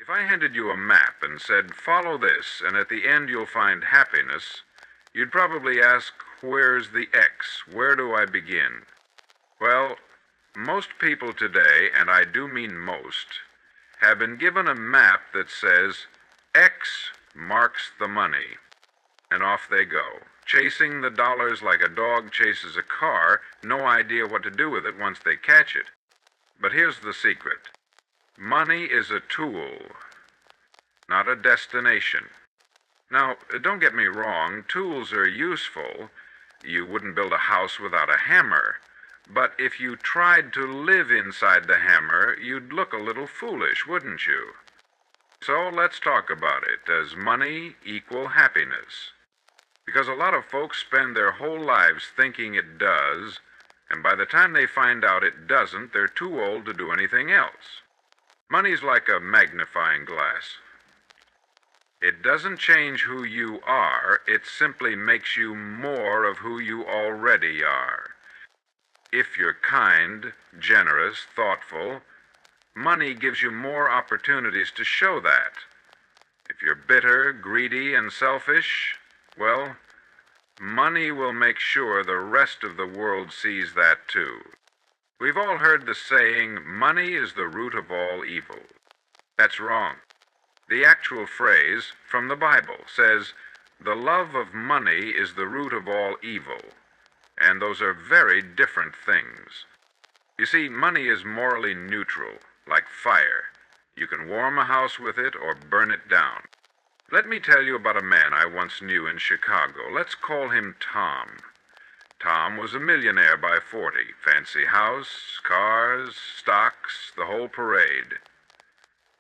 If I handed you a map and said, follow this, and at the end you'll find happiness, you'd probably ask, where's the X? Where do I begin? Well, most people today, and I do mean most, have been given a map that says, X marks the money. And off they go, chasing the dollars like a dog chases a car, no idea what to do with it once they catch it. But here's the secret. Money is a tool, not a destination. Now, don't get me wrong, tools are useful. You wouldn't build a house without a hammer. But if you tried to live inside the hammer, you'd look a little foolish, wouldn't you? So let's talk about it. Does money equal happiness? Because a lot of folks spend their whole lives thinking it does, and by the time they find out it doesn't, they're too old to do anything else. Money's like a magnifying glass. It doesn't change who you are, it simply makes you more of who you already are. If you're kind, generous, thoughtful, money gives you more opportunities to show that. If you're bitter, greedy, and selfish, well, money will make sure the rest of the world sees that too. We've all heard the saying, money is the root of all evil. That's wrong. The actual phrase, from the Bible, says, the love of money is the root of all evil. And those are very different things. You see, money is morally neutral, like fire. You can warm a house with it or burn it down. Let me tell you about a man I once knew in Chicago. Let's call him Tom. Tom was a millionaire by 40. Fancy house, cars, stocks, the whole parade.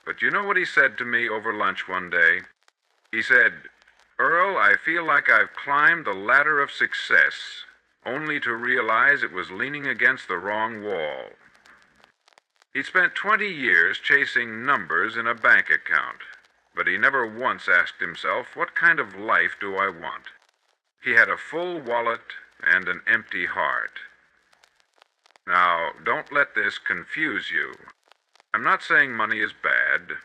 But you know what he said to me over lunch one day? He said, Earl, I feel like I've climbed the ladder of success, only to realize it was leaning against the wrong wall. He'd spent 20 years chasing numbers in a bank account, but he never once asked himself, what kind of life do I want? He had a full wallet and an empty heart. Now, don't let this confuse you. I'm not saying money is bad.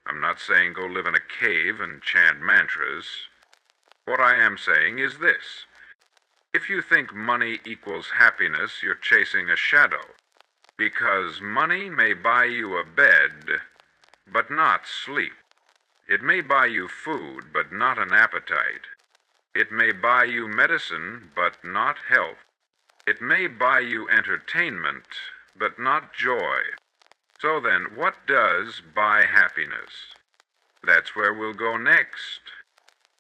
I'm not saying go live in a cave and chant mantras. What I am saying is this. If you think money equals happiness, you're chasing a shadow. Because money may buy you a bed, but not sleep. It may buy you food, but not an appetite. It may buy you medicine, but not health. It may buy you entertainment, but not joy. So then, what does buy happiness? That's where we'll go next.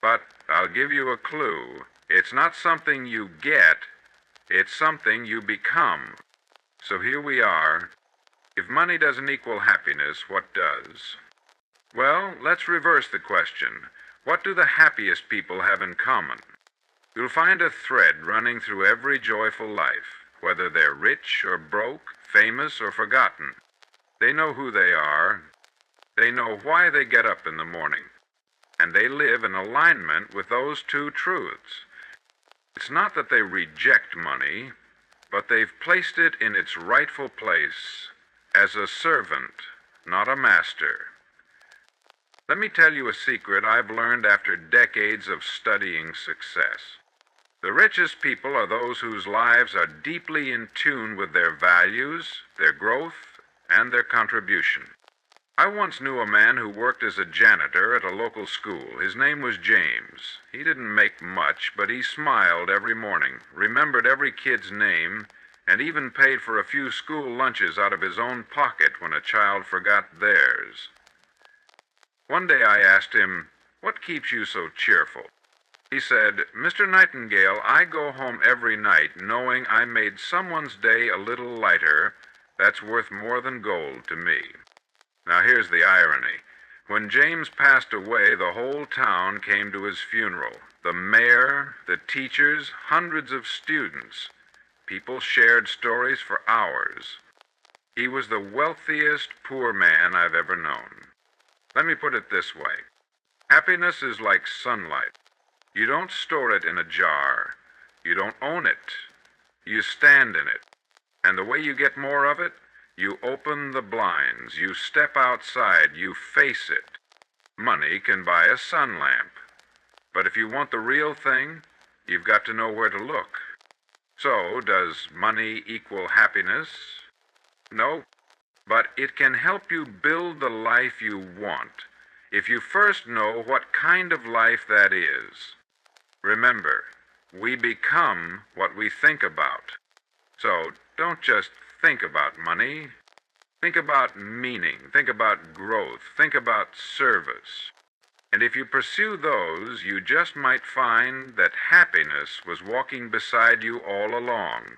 But I'll give you a clue. It's not something you get, it's something you become. So here we are. If money doesn't equal happiness, what does? Well, let's reverse the question. What do the happiest people have in common? You'll find a thread running through every joyful life, whether they're rich or broke, famous or forgotten. They know who they are. They know why they get up in the morning. And they live in alignment with those two truths. It's not that they reject money, but they've placed it in its rightful place as a servant, not a master. Let me tell you a secret I've learned after decades of studying success. The richest people are those whose lives are deeply in tune with their values, their growth, and their contribution. I once knew a man who worked as a janitor at a local school. His name was James. He didn't make much, but he smiled every morning, remembered every kid's name, and even paid for a few school lunches out of his own pocket when a child forgot theirs. One day I asked him, "What keeps you so cheerful?" He said, "Mr. Nightingale, I go home every night knowing I made someone's day a little lighter. That's worth more than gold to me." Now here's the irony. When James passed away, the whole town came to his funeral. The mayor, the teachers, hundreds of students. People shared stories for hours. He was the wealthiest poor man I've ever known. Let me put it this way. Happiness is like sunlight. You don't store it in a jar. You don't own it. You stand in it. And the way you get more of it, You open the blinds, you step outside, you face it. Money can buy a sun lamp. But if you want the real thing, you've got to know where to look. So, does money equal happiness? No, but it can help you build the life you want if you first know what kind of life that is. Remember, we become what we think about. So, don't just think about money. Think about meaning. Think about growth. Think about service. And if you pursue those, you just might find that happiness was walking beside you all along.